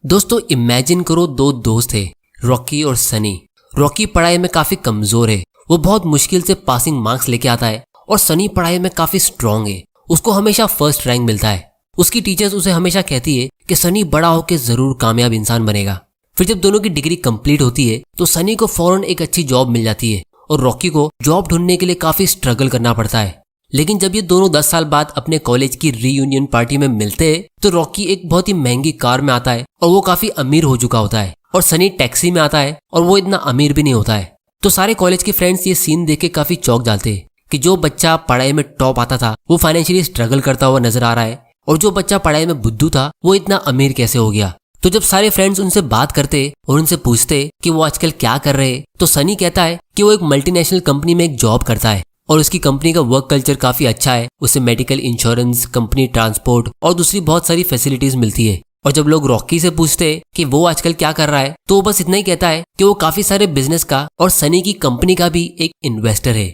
दोस्तों इमेजिन करो दो दोस्त थे, रॉकी और सनी। रॉकी पढ़ाई में काफी कमजोर है, वो बहुत मुश्किल से पासिंग मार्क्स लेके आता है और सनी पढ़ाई में काफी स्ट्रांग है, उसको हमेशा फर्स्ट रैंक मिलता है। उसकी टीचर्स उसे हमेशा कहती है कि सनी बड़ा होकर जरूर कामयाब इंसान बनेगा। फिर जब दोनों की डिग्री कंप्लीट होती है तो सनी को फौरन एक अच्छी जॉब मिल जाती है और रॉकी को जॉब ढूंढने के लिए काफी स्ट्रगल करना पड़ता है। लेकिन जब ये दोनों 10 साल बाद अपने कॉलेज की रीयूनियन पार्टी में मिलते हैं तो रॉकी एक बहुत ही महंगी कार में आता है और वो काफी अमीर हो चुका होता है और सनी टैक्सी में आता है और वो इतना अमीर भी नहीं होता है। तो सारे कॉलेज के फ्रेंड्स ये सीन देख के काफी चौंक जाते हैं कि जो बच्चा पढ़ाई में टॉप आता था वो फाइनेंशियली स्ट्रगल करता हुआ नजर आ रहा है और जो बच्चा पढ़ाई में बुद्धू था वो इतना अमीर कैसे हो गया। तो जब सारे फ्रेंड्स उनसे बात करते और उनसे पूछते कि वो आजकल क्या कर रहे हैं तो सनी कहता है कि वो एक मल्टीनेशनल कंपनी में एक जॉब करता है और उसकी कंपनी का वर्क कल्चर काफी अच्छा है, उसे मेडिकल इंश्योरेंस, कंपनी ट्रांसपोर्ट और दूसरी बहुत सारी फैसिलिटीज मिलती है। और जब लोग रॉकी से पूछते कि वो आजकल क्या कर रहा है तो वो बस इतना ही कहता है कि वो काफी सारे बिजनेस का और सनी की कंपनी का भी एक इन्वेस्टर है।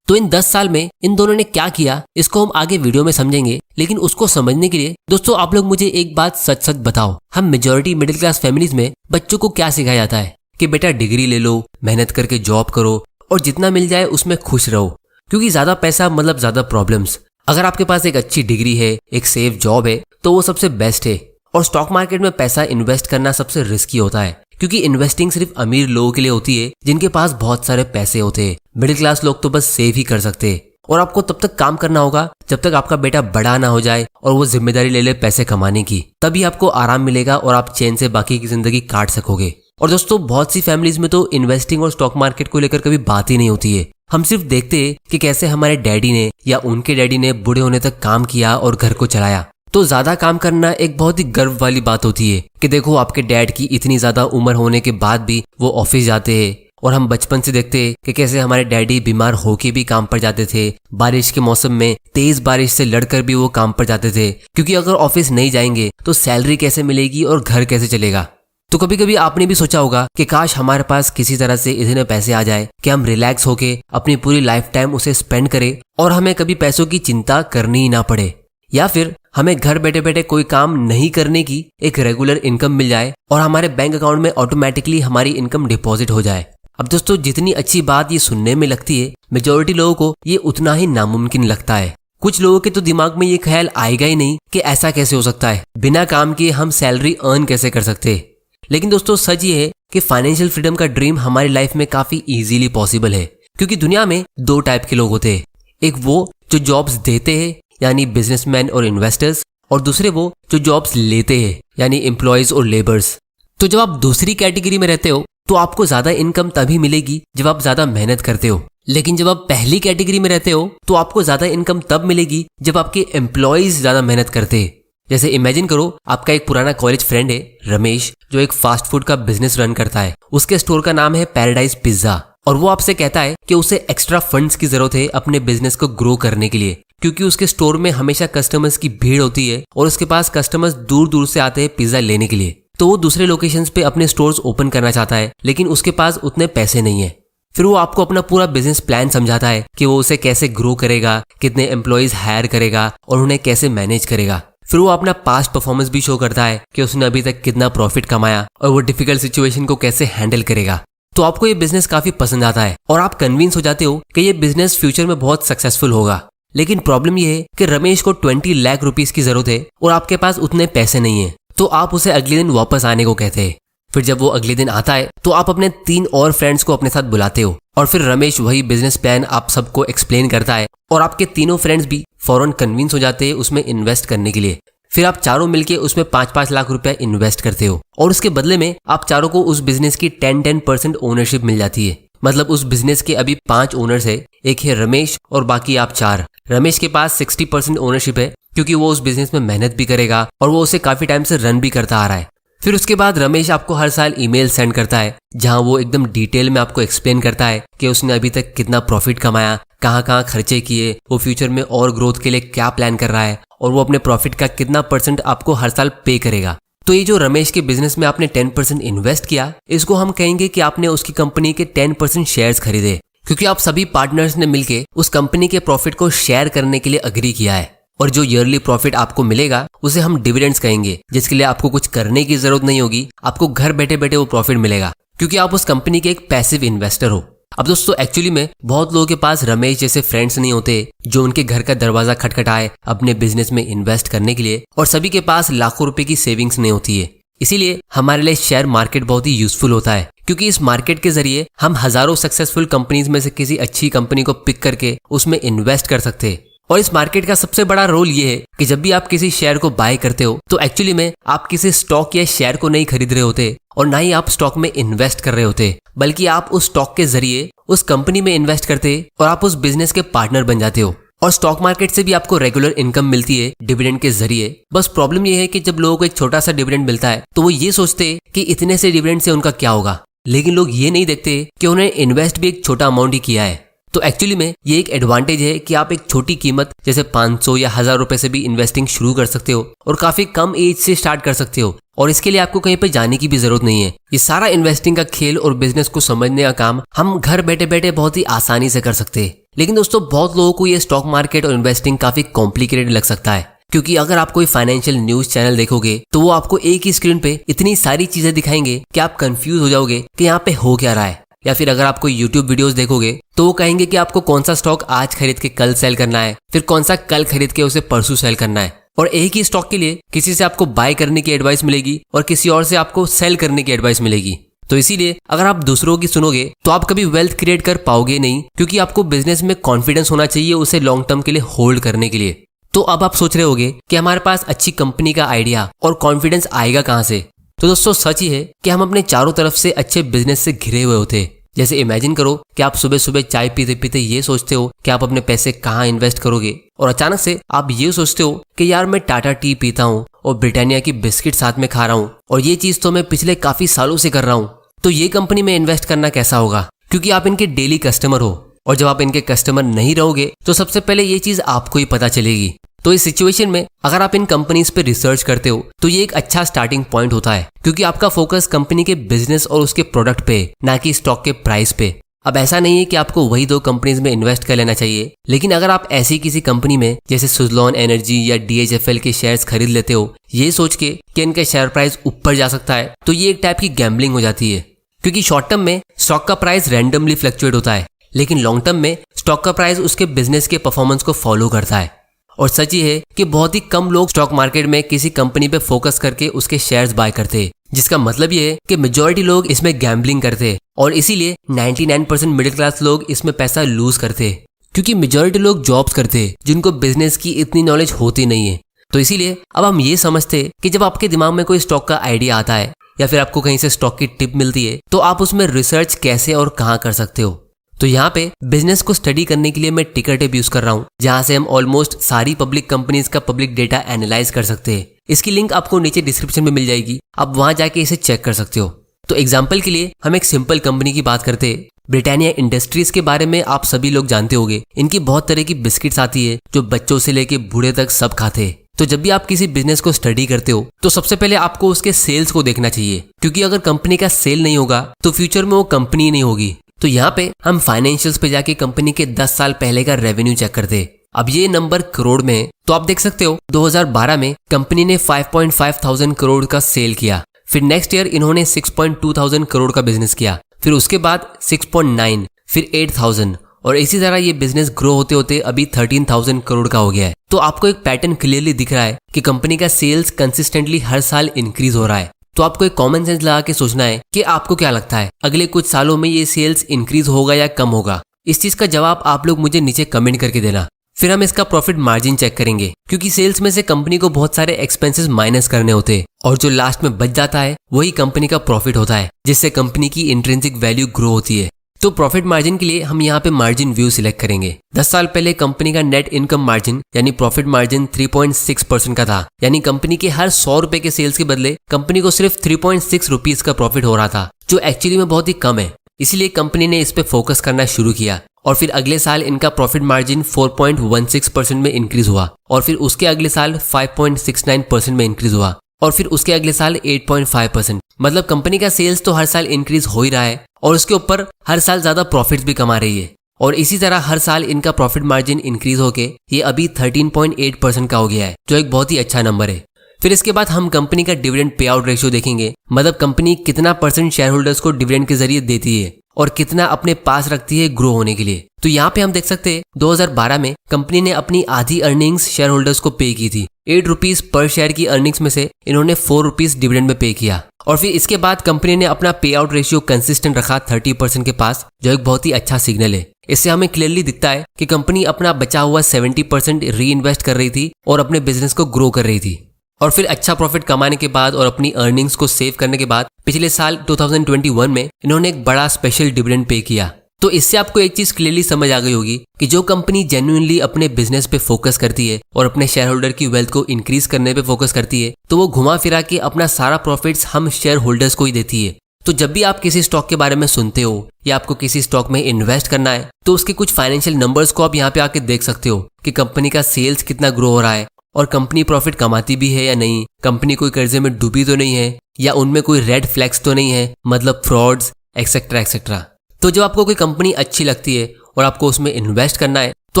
तो इन 10 साल में इन दोनों ने क्या किया इसको हम आगे वीडियो में समझेंगे, लेकिन उसको समझने के लिए दोस्तों आप लोग मुझे एक बात सच सच बताओ, हम मेजॉरिटी मिडिल क्लास फैमिलीज में बच्चों को क्या सिखाया जाता है कि बेटा डिग्री ले लो, मेहनत करके जॉब करो और जितना मिल जाए उसमें खुश रहो, क्योंकि ज्यादा पैसा मतलब ज्यादा प्रॉब्लम्स। अगर आपके पास एक अच्छी डिग्री है, एक सेफ जॉब है तो वो सबसे बेस्ट है। और स्टॉक मार्केट में पैसा इन्वेस्ट करना सबसे रिस्की होता है, क्योंकि इन्वेस्टिंग सिर्फ अमीर लोगों के लिए होती है जिनके पास बहुत सारे पैसे होते हैं। मिडिल क्लास लोग तो बस सेव ही कर सकते हैं और आपको तब तक काम करना होगा जब तक आपका बेटा बड़ा ना हो जाए और वो जिम्मेदारी ले ले पैसे कमाने की, तभी आपको आराम मिलेगा और आप चैन से बाकी की जिंदगी काट सकोगे। और दोस्तों बहुत सी फैमिलीज में तो इन्वेस्टिंग और स्टॉक मार्केट को लेकर कभी बात ही नहीं होती है। हम सिर्फ देखते हैं कि कैसे हमारे डैडी ने या उनके डैडी ने बूढ़े होने तक काम किया और घर को चलाया। तो ज्यादा काम करना एक बहुत ही गर्व वाली बात होती है कि देखो आपके डैड की इतनी ज्यादा उम्र होने के बाद भी वो ऑफिस जाते हैं। और हम बचपन से देखते हैं कि कैसे हमारे डैडी बीमार होके भी काम पर जाते थे, बारिश के मौसम में तेज बारिश से लड़कर भी वो काम पर जाते थे, क्योंकि अगर ऑफिस नहीं जाएंगे तो सैलरी कैसे मिलेगी और घर कैसे चलेगा। तो कभी कभी आपने भी सोचा होगा कि काश हमारे पास किसी तरह से इतने पैसे आ जाए कि हम रिलैक्स होके अपनी पूरी लाइफ टाइम उसे स्पेंड करें और हमें कभी पैसों की चिंता करनी ही ना पड़े, या फिर हमें घर बैठे बैठे कोई काम नहीं करने की एक रेगुलर इनकम मिल जाए और हमारे बैंक अकाउंट में ऑटोमेटिकली हमारी इनकम डिपॉजिट हो जाए। अब दोस्तों जितनी अच्छी बात ये सुनने में लगती है, मेजॉरिटी लोगों को ये उतना ही नामुमकिन लगता है। कुछ लोगों के तो दिमाग में ये ख्याल आएगा ही नहीं कि ऐसा कैसे हो सकता है, बिना काम किए हम सैलरी अर्न कैसे कर सकते हैं। लेकिन दोस्तों सच ये है कि फाइनेंशियल फ्रीडम का ड्रीम हमारी लाइफ में काफी इजीली पॉसिबल है, क्योंकि दुनिया में 2 टाइप के लोग होते हैं। एक वो जो जॉब्स देते हैं यानी बिजनेसमैन और इन्वेस्टर्स, और दूसरे वो जो जॉब्स लेते हैं यानी एम्प्लॉयज और लेबर्स। तो जब आप दूसरी कैटेगरी में रहते हो तो आपको ज्यादा इनकम तभी मिलेगी जब आप ज्यादा मेहनत करते हो, लेकिन जब आप पहली कैटेगरी में रहते हो तो आपको ज्यादा इनकम तब मिलेगी जब आपके एम्प्लॉयज ज्यादा मेहनत करते हैं। जैसे इमेजिन करो आपका एक पुराना कॉलेज फ्रेंड है रमेश, जो एक फास्ट फूड का बिजनेस रन करता है। उसके स्टोर का नाम है पैराडाइज पिज्जा और वो आपसे कहता है कि उसे एक्स्ट्रा फंड्स की जरूरत है अपने बिजनेस को ग्रो करने के लिए, क्योंकि उसके स्टोर में हमेशा कस्टमर्स की भीड़ होती है और उसके पास कस्टमर्स दूर दूर से आते हैं पिज्जा लेने के लिए। तो वो दूसरे लोकेशंस पे अपने स्टोर्स ओपन करना चाहता है, लेकिन उसके पास उतने पैसे नहीं है। फिर वो आपको अपना पूरा बिजनेस प्लान समझाता है कि वो उसे कैसे ग्रो करेगा, कितने एम्प्लॉयज हायर करेगा और उन्हें कैसे मैनेज करेगा। फिर वो अपना पास्ट परफॉर्मेंस भी शो करता है कि उसने अभी तक कितना प्रॉफिट कमाया और वो डिफिकल्ट सिचुएशन को कैसे हैंडल करेगा। तो आपको ये बिजनेस काफी पसंद आता है और आप कन्विंस हो जाते हो कि ये बिजनेस फ्यूचर में बहुत सक्सेसफुल होगा। लेकिन प्रॉब्लम ये है कि रमेश को 20 लाख रुपीस की जरूरत है और आपके पास उतने पैसे नहीं है, तो आप उसे अगले दिन वापस आने को कहते हैं। फिर जब वो अगले दिन आता है तो आप अपने 3 और फ्रेंड्स को अपने साथ बुलाते हो और फिर रमेश वही बिजनेस प्लान आप सबको एक्सप्लेन करता है और आपके तीनों फ्रेंड्स भी फौरन कन्विंस हो जाते हैं उसमें इन्वेस्ट करने के लिए। फिर आप चारों मिलके उसमें 5-5 लाख रुपया इन्वेस्ट करते हो और उसके बदले में आप चारों को उस बिजनेस की 10% ओनरशिप मिल जाती है। मतलब उस बिजनेस के अभी 5 ओनर्स है, एक है रमेश और बाकी आप 4। रमेश के पास 60% ओनरशिप है क्योंकि वो उस बिजनेस में मेहनत भी करेगा और वो उसे काफी टाइम से रन भी करता आ रहा है। फिर उसके बाद रमेश आपको हर साल ईमेल सेंड करता है जहां वो एकदम डिटेल में आपको एक्सप्लेन करता है कि उसने अभी तक कितना प्रॉफिट कमाया, कहाँ कहाँ खर्चे किए, वो फ्यूचर में और ग्रोथ के लिए क्या प्लान कर रहा है और वो अपने प्रॉफिट का कितना % आपको हर साल पे करेगा। तो ये जो रमेश के बिजनेस में आपने 10% इन्वेस्ट किया, इसको हम कहेंगे कि आपने उसकी कंपनी के 10% शेयर्स खरीदे, क्योंकि आप सभी पार्टनर्स ने मिलकर उस कंपनी के प्रॉफिट को शेयर करने के लिए अग्री किया है। और जो ईयरली प्रॉफिट आपको मिलेगा उसे हम डिविडेंड्स कहेंगे, जिसके लिए आपको कुछ करने की जरूरत नहीं होगी, आपको घर बैठे बैठे वो प्रॉफिट मिलेगा क्योंकि आप उस कंपनी के एक पैसिव इन्वेस्टर हो। अब दोस्तों एक्चुअली में बहुत लोगों के पास रमेश जैसे फ्रेंड्स नहीं होते जो उनके घर का दरवाजा खटखटाए अपने बिजनेस में इन्वेस्ट करने के लिए, और सभी के पास लाखों रुपए की सेविंग्स नहीं होती है। इसीलिए हमारे लिए शेयर मार्केट बहुत ही यूजफुल होता है क्योंकि इस मार्केट के जरिए हम हजारों सक्सेसफुल कंपनीज में से किसी अच्छी कंपनी को पिक करके उसमें इन्वेस्ट कर सकते हैं। और इस मार्केट का सबसे बड़ा रोल ये है कि जब भी आप किसी शेयर को बाय करते हो तो एक्चुअली में आप किसी स्टॉक या शेयर को नहीं खरीद रहे होते और ना ही आप स्टॉक में इन्वेस्ट कर रहे होते, बल्कि आप उस स्टॉक के जरिए उस कंपनी में इन्वेस्ट करते और आप उस बिजनेस के पार्टनर बन जाते हो। और स्टॉक मार्केट से भी आपको रेगुलर इनकम मिलती है डिविडेंड के जरिए। बस प्रॉब्लम ये है कि जब लोगों को एक छोटा सा डिविडेंड मिलता है तो वो ये सोचते हैं कि इतने से डिविडेंड से उनका क्या होगा, लेकिन लोग ये नहीं देखते कि उन्हें इन्वेस्ट भी एक छोटा अमाउंट ही किया है। तो एक्चुअली में ये एक एडवांटेज है कि आप एक छोटी कीमत जैसे 500 या 1000 रुपए से भी इन्वेस्टिंग शुरू कर सकते हो और काफी कम एज से स्टार्ट कर सकते हो, और इसके लिए आपको कहीं पे जाने की भी जरूरत नहीं है। ये सारा इन्वेस्टिंग का खेल और बिजनेस को समझने का काम हम घर बैठे बैठे बहुत ही आसानी से कर सकते हैं। लेकिन दोस्तों बहुत लोगों को ये स्टॉक मार्केट और इन्वेस्टिंग काफी कॉम्प्लिकेटेड लग सकता है, क्योंकि अगर आप कोई फाइनेंशियल न्यूज चैनल देखोगे तो वो आपको एक ही स्क्रीन पे इतनी सारी चीजें दिखाएंगे कि आप कंफ्यूज हो जाओगे कि यहाँ पे हो क्या रहा है। या फिर अगर आप कोई यूट्यूब वीडियोस देखोगे तो वो कहेंगे कि आपको कौन सा स्टॉक आज खरीद के कल सेल करना है, फिर कौन सा कल खरीद के उसे परसों सेल करना है। और एक ही स्टॉक के लिए किसी से आपको बाय करने की एडवाइस मिलेगी और किसी और से आपको सेल करने की एडवाइस मिलेगी। तो इसीलिए अगर आप दूसरों की सुनोगे तो आप कभी वेल्थ क्रिएट कर पाओगे नहीं, क्योंकि आपको बिजनेस में कॉन्फिडेंस होना चाहिए उसे लॉन्ग टर्म के लिए होल्ड करने के लिए। तो अब आप सोच रहे होगे कि हमारे पास अच्छी कंपनी का आइडिया और कॉन्फिडेंस आएगा कहाँ से। तो दोस्तों सच ही है कि हम अपने चारों तरफ से अच्छे बिजनेस से घिरे हुए होते हैं। जैसे इमेजिन करो कि आप सुबह सुबह चाय पीते पीते ये सोचते हो कि आप अपने पैसे कहाँ इन्वेस्ट करोगे, और अचानक से आप ये सोचते हो कि यार मैं टाटा टी पीता हूँ और ब्रिटानिया की बिस्किट साथ में खा रहा हूँ और ये चीज तो मैं पिछले काफी सालों से कर रहा हूँ, तो ये कंपनी में इन्वेस्ट करना कैसा होगा, क्योंकि आप इनके डेली कस्टमर हो। और जब आप इनके कस्टमर नहीं रहोगे तो सबसे पहले ये चीज आपको ही पता चलेगी। तो इस सिचुएशन में अगर आप इन कंपनीज पे रिसर्च करते हो तो ये एक अच्छा स्टार्टिंग पॉइंट होता है, क्योंकि आपका फोकस कंपनी के बिजनेस और उसके प्रोडक्ट पे, ना कि स्टॉक के प्राइस पे। अब ऐसा नहीं है कि आपको वही 2 कंपनीज में इन्वेस्ट कर लेना चाहिए, लेकिन अगर आप ऐसी किसी कंपनी में जैसे सुज़लॉन एनर्जी या DHFL के शेयर्स खरीद लेते हो ये सोच के कि इनका शेयर प्राइस ऊपर जा सकता है, तो ये एक टाइप की गैम्बलिंग हो जाती है। क्योंकि शॉर्ट टर्म में स्टॉक का प्राइस रैंडमली फ्लक्चुएट होता है, लेकिन लॉन्ग टर्म में स्टॉक का प्राइस उसके बिजनेस के परफॉर्मेंस को फॉलो करता है। और सच ही है कि बहुत ही कम लोग स्टॉक मार्केट में किसी कंपनी पे फोकस करके उसके शेयर्स बाय करते हैं, जिसका मतलब ये है कि मेजॉरिटी लोग इसमें गैम्बलिंग करते हैं और इसीलिए 99% मिडिल क्लास लोग इसमें पैसा लूज करते हैं, क्योंकि मेजॉरिटी लोग जॉब्स करते हैं जिनको बिजनेस की इतनी नॉलेज होती नहीं है। तो इसीलिए अब हम ये समझते हैं कि जब आपके दिमाग में कोई स्टॉक का आइडिया आता है या फिर आपको कहीं से स्टॉक की टिप मिलती है तो आप उसमें रिसर्च कैसे और कहाँ कर सकते हो। तो यहाँ पे बिजनेस को स्टडी करने के लिए मैं टिकर टेप यूज कर रहा हूँ, जहाँ से हम ऑलमोस्ट सारी पब्लिक कंपनीज का पब्लिक डेटा एनालाइज कर सकते हैं। इसकी लिंक आपको नीचे डिस्क्रिप्शन में मिल जाएगी, आप वहां जाके इसे चेक कर सकते हो। तो एग्जाम्पल के लिए हम एक सिंपल कंपनी की बात करते हैं। ब्रिटानिया इंडस्ट्रीज के बारे में आप सभी लोग जानते होंगे। इनकी बहुत तरह की बिस्किट्स आती है जो बच्चों से लेके बूढ़े तक सब खाते हैं। तो जब भी आप किसी बिजनेस को स्टडी करते हो तो सबसे पहले आपको उसके सेल्स को देखना चाहिए, क्योंकि अगर कंपनी का सेल नहीं होगा तो फ्यूचर में वो कंपनी नहीं होगी। तो यहाँ पे हम फाइनेंशियल्स पे जाके कंपनी के 10 साल पहले का रेवेन्यू चेक करते हैं। अब ये नंबर करोड़ में है, तो आप देख सकते हो 2012 में कंपनी ने 5.5 थाउजेंड करोड़ का सेल किया। फिर नेक्स्ट ईयर इन्होंने 6.2 थाउजेंड करोड़ का बिजनेस किया, फिर उसके बाद 6.9, फिर 8,000, और इसी तरह ये बिजनेस ग्रो होते होते अभी 13,000 करोड़ का हो गया है। तो आपको एक पैटर्न क्लियरली दिख रहा है कि कंपनी का सेल्स कंसिस्टेंटली हर साल इंक्रीज हो रहा है। तो आपको एक कॉमन सेंस लगा के सोचना है कि आपको क्या लगता है अगले कुछ सालों में ये सेल्स इंक्रीज होगा या कम होगा। इस चीज का जवाब आप लोग मुझे नीचे कमेंट करके देना। फिर हम इसका प्रॉफिट मार्जिन चेक करेंगे, क्योंकि सेल्स में से कंपनी को बहुत सारे एक्सपेंसेस माइनस करने होते हैं और जो लास्ट में बच जाता है वही कंपनी का प्रॉफिट होता है, जिससे कंपनी की इंट्रिंसिक वैल्यू ग्रो होती है। तो प्रॉफिट मार्जिन के लिए हम यहाँ पे मार्जिन व्यू सिलेक्ट करेंगे। 10 साल पहले कंपनी का नेट इनकम मार्जिन यानी प्रॉफिट मार्जिन 3.6% का था, यानी कंपनी के हर 100 रुपए के सेल्स के बदले कंपनी को सिर्फ 3.6 रुपीज का प्रॉफिट हो रहा था, जो एक्चुअली में बहुत ही कम है। इसीलिए कंपनी ने इस पे फोकस करना शुरू किया और फिर अगले साल इनका प्रॉफिट मार्जिन 4.16% में इंक्रीज हुआ, और फिर उसके अगले साल 5.69% में इंक्रीज हुआ, और फिर उसके अगले साल 8.5%। मतलब कंपनी का सेल्स तो हर साल इंक्रीज हो ही रहा है और उसके ऊपर हर साल ज्यादा प्रॉफिट्स भी कमा रही है। और इसी तरह हर साल इनका प्रॉफिट मार्जिन इंक्रीज होके ये अभी 13.8% का हो गया है, जो एक बहुत ही अच्छा नंबर है। फिर इसके बाद हम कंपनी का डिविडेंड पे आउट रेशियो देखेंगे, मतलब कंपनी कितना % शेयर होल्डर्स को डिविडेंड के जरिए देती है और कितना अपने पास रखती है ग्रो होने के लिए। तो यहाँ पे हम देख सकते हैं 2012 में कंपनी ने अपनी आधी अर्निंग्स शेयर होल्डर्स को पे की थी। 8 रुपीज पर शेयर की अर्निंग्स में से इन्होंने 4 रुपीज डिविडेंड में पे किया और फिर इसके बाद कंपनी ने अपना पे आउट रेशियो कंसिस्टेंट रखा 30% के पास, जो एक बहुत ही अच्छा सिग्नल है। इससे हमें क्लियरली दिखता है कि कंपनी अपना बचा हुआ 70% री इन्वेस्ट कर रही थी और अपने बिजनेस को ग्रो कर रही थी। और फिर अच्छा प्रॉफिट कमाने के बाद और अपनी अर्निंग्स को सेव करने के बाद पिछले साल 2021 में इन्होंने एक बड़ा स्पेशल डिविडेंड पे किया। तो इससे आपको एक चीज क्लियरली समझ आ गई होगी कि जो कंपनी जेन्युइनली अपने बिजनेस पे फोकस करती है और अपने शेयर होल्डर की वेल्थ को इंक्रीज करने पे फोकस करती है, तो वो घुमा फिरा के अपना सारा प्रॉफिट्स हम शेयर होल्डर्स को ही देती है। तो जब भी आप किसी स्टॉक के बारे में सुनते हो या आपको किसी स्टॉक में इन्वेस्ट करना है, तो उसके कुछ फाइनेंशियल नंबर्स को आप यहाँ पे आके देख सकते हो कि कंपनी का सेल्स कितना ग्रो हो रहा है और कंपनी प्रॉफिट कमाती भी है या नहीं, कंपनी कोई कर्जे में डूबी तो नहीं है, या उनमें कोई रेड फ्लैग्स तो नहीं है, मतलब फ्रॉड्स एक्सेट्रा एक्सेट्रा। तो जब आपको कोई कंपनी अच्छी लगती है और आपको उसमें इन्वेस्ट करना है, तो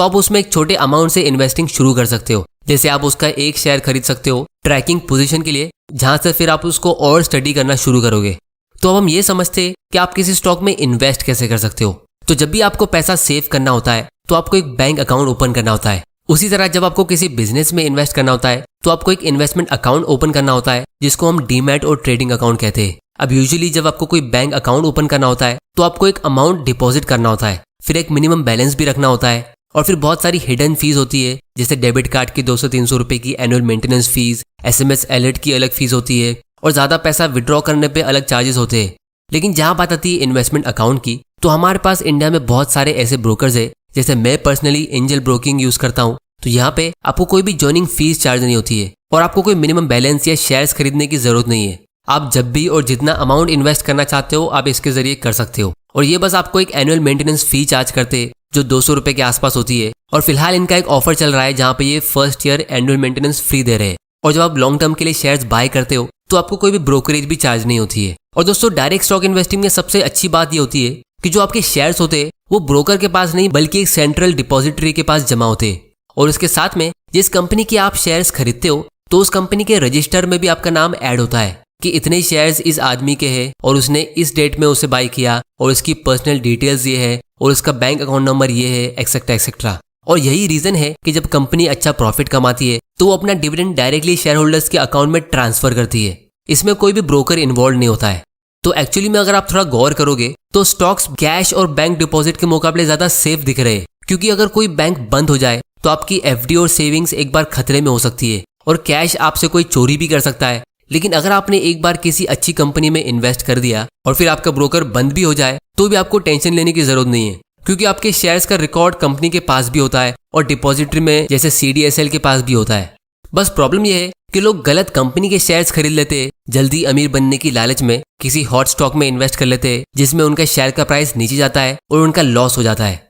आप उसमें एक छोटे अमाउंट से इन्वेस्टिंग शुरू कर सकते हो। जैसे आप उसका एक शेयर खरीद सकते हो ट्रैकिंग पोजीशन के लिए, जहां से फिर आप उसको और स्टडी करना शुरू करोगे। तो अब हम ये समझते हैं कि आप किसी स्टॉक में इन्वेस्ट कैसे कर सकते हो। तो जब भी आपको पैसा सेव करना होता है तो आपको एक बैंक अकाउंट ओपन करना होता है। उसी तरह जब आपको किसी बिजनेस में इन्वेस्ट करना होता है तो आपको एक इन्वेस्टमेंट अकाउंट ओपन करना होता है, जिसको हम डीमैट और ट्रेडिंग अकाउंट कहते हैं। अब यूजुअली जब आपको कोई बैंक अकाउंट ओपन करना होता है तो आपको एक अमाउंट डिपॉजिट करना होता है, फिर एक मिनिमम बैलेंस भी रखना होता है और फिर बहुत सारी हिडन फीस होती है, जैसे डेबिट कार्ड की 200-300 रुपए की annual maintenance fees, SMS alert की अलग फीस होती है और ज्यादा पैसा विड्रॉ करने पे अलग चार्जेस होते हैं। लेकिन जहां बात आती है इन्वेस्टमेंट अकाउंट की, तो हमारे पास इंडिया में बहुत सारे ऐसे ब्रोकर्स है, जैसे मैं पर्सनली एंजल ब्रोकिंग यूज करता हूँ। तो यहाँ पे आपको कोई भी जॉइनिंग फीस चार्ज नहीं होती है और आपको कोई मिनिमम बैलेंस या शेयर्स खरीदने की जरूरत नहीं है। आप जब भी और जितना अमाउंट इन्वेस्ट करना चाहते हो आप इसके जरिए कर सकते हो और ये बस आपको एक एनुअल मेंटेनेंस फी चार्ज करते हैं जो 200 रुपए के आसपास होती है। और फिलहाल इनका एक ऑफर चल रहा है जहाँ पे ये first year annual maintenance free दे रहे हैं और जब आप लॉन्ग टर्म के लिए शेयर्स बाय करते हो तो आपको कोई भी ब्रोकरेज भी चार्ज नहीं होती है। और दोस्तों, डायरेक्ट स्टॉक इन्वेस्टिंग में सबसे अच्छी बात ये होती है कि जो आपके शेयर्स होते हैं वो ब्रोकर के पास नहीं बल्कि एक सेंट्रल डिपॉजिटरी के पास जमा होते हैं। और इसके साथ में जिस कंपनी के आप शेयर्स खरीदते हो तो उस कंपनी के रजिस्टर में भी आपका नाम ऐड होता है कि इतने शेयर्स इस आदमी के हैं और उसने इस डेट में उसे बाय किया और उसकी पर्सनल डिटेल्स ये है और उसका बैंक अकाउंट नंबर ये है, एक्सेट्रा एक्सेट्रा। और यही रीजन है कि जब कंपनी अच्छा प्रॉफिट कमाती है तो वो अपना डिविडेंड डायरेक्टली शेयर होल्डर्स के अकाउंट में ट्रांसफर करती है। इसमें कोई भी ब्रोकर इन्वॉल्व नहीं होता है। तो एक्चुअली में अगर आप थोड़ा गौर करोगे तो स्टॉक्स कैश और बैंक डिपॉजिट के मुकाबले ज्यादा सेफ दिख रहे हैं, क्योंकि अगर कोई बैंक बंद हो जाए तो आपकी FD और सेविंग्स एक बार खतरे में हो सकती है और कैश आपसे कोई चोरी भी कर सकता है। लेकिन अगर आपने एक बार किसी अच्छी कंपनी में इन्वेस्ट कर दिया और फिर आपका ब्रोकर बंद भी हो जाए तो भी आपको टेंशन लेने की जरूरत नहीं है, क्योंकि आपके शेयर्स का रिकॉर्ड कंपनी के पास भी होता है और डिपॉजिटरी में जैसे CDSL के पास भी होता है। बस प्रॉब्लम यह है कि लोग गलत कंपनी के शेयर्स खरीद लेते हैं, जल्दी अमीर बनने की लालच में किसी हॉट स्टॉक में इन्वेस्ट कर लेते हैं जिसमें उनका शेयर का प्राइस नीचे जाता है और उनका लॉस हो जाता है।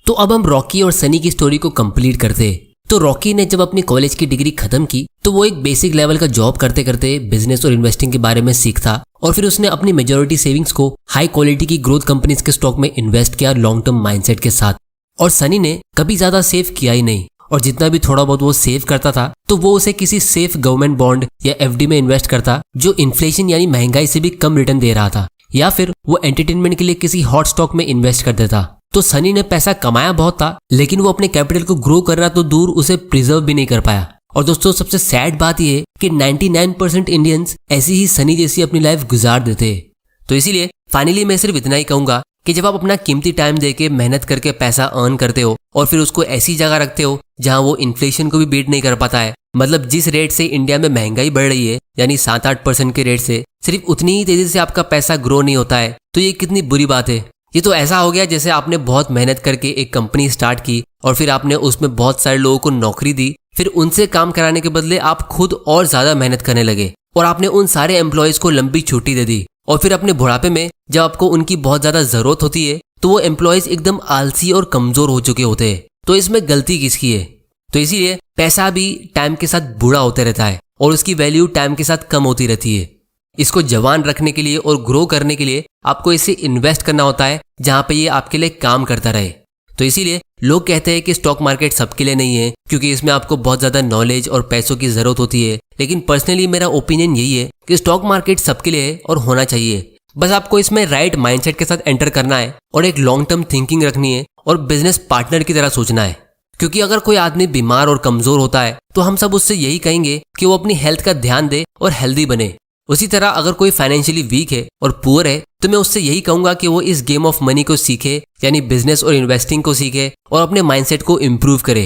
तो अब हम रॉकी और सनी की स्टोरी को कंप्लीट करते हैं। तो रॉकी ने जब अपनी कॉलेज की डिग्री खत्म की तो वो एक बेसिक लेवल का जॉब करते करते बिजनेस और इन्वेस्टिंग के बारे में सीखता और फिर उसने अपनी मेजॉरिटी सेविंग्स को हाई क्वालिटी की ग्रोथ कंपनीज के स्टॉक में इन्वेस्ट किया लॉन्ग टर्म माइंडसेट के साथ। और सनी ने कभी ज्यादा सेव किया ही नहीं और जितना भी थोड़ा बहुत वो सेव करता था तो वो उसे किसी सेफ गवर्नमेंट बॉन्ड या FD में इन्वेस्ट करता जो इन्फ्लेशन यानी महंगाई से भी कम रिटर्न दे रहा था, या फिर वो एंटरटेनमेंट के लिए किसी हॉट स्टॉक में इन्वेस्ट कर देता। तो सनी ने पैसा कमाया बहुत था, लेकिन वो अपने कैपिटल को ग्रो करना तो दूर उसे प्रिजर्व भी नहीं कर पाया। और दोस्तों, सबसे सैड बात यह है कि 99% इंडियंस ऐसी ही सनी जैसी अपनी लाइफ गुजार देते हैं। तो इसीलिए फाइनली मैं सिर्फ इतना ही कहूंगा कि जब आप अपना कीमती टाइम देके मेहनत करके पैसा अर्न करते हो और फिर उसको ऐसी जगह रखते हो जहां वो इन्फ्लेशन को भी बीट नहीं कर पाता है, मतलब जिस रेट से इंडिया में महंगाई बढ़ रही है यानी 7-8% के रेट से सिर्फ उतनी ही तेजी से आपका पैसा ग्रो नहीं होता है, तो ये कितनी बुरी बात है। ये तो ऐसा हो गया जैसे आपने बहुत मेहनत करके एक कंपनी स्टार्ट की और फिर आपने उसमें बहुत सारे लोगों को नौकरी दी, फिर उनसे काम कराने के बदले आप खुद और ज्यादा मेहनत करने लगे और आपने उन सारे एम्प्लॉयज को लंबी छुट्टी दे दी। और फिर अपने बुढ़ापे में जब आपको उनकी बहुत ज्यादा जरूरत होती है तो वो एम्प्लॉयज एकदम आलसी और कमजोर हो चुके होते हैं। तो इसमें गलती किसकी है? तो इसीलिए पैसा भी टाइम के साथ बूढ़ा होते रहता है और उसकी वैल्यू टाइम के साथ कम होती रहती है। इसको जवान रखने के लिए और ग्रो करने के लिए आपको इसे इन्वेस्ट करना होता है जहां पे ये आपके लिए काम करता रहे। तो इसीलिए लोग कहते हैं कि स्टॉक मार्केट सबके लिए नहीं है, क्योंकि इसमें आपको बहुत ज़्यादा नॉलेज और पैसों की ज़रूरत होती है। लेकिन पर्सनली मेरा ओपिनियन यही है कि स्टॉक मार्केट सबके लिए है और होना चाहिए। बस आपको इसमें राइट माइंडसेट के साथ एंटर करना है और एक लॉन्ग टर्म थिंकिंग रखनी है और बिजनेस पार्टनर की तरह सोचना है। क्योंकि अगर कोई आदमी बीमार और कमज़ोर होता है तो हम सब उससे यही कहेंगे कि वो अपनी हेल्थ का ध्यान दे और हेल्दी बने। उसी तरह अगर कोई फाइनेंशियली वीक है और पुअर है तो मैं उससे यही कहूंगा कि वो इस गेम ऑफ मनी को सीखे, यानी बिजनेस और इन्वेस्टिंग को सीखे और अपने माइंडसेट को इम्प्रूव करे।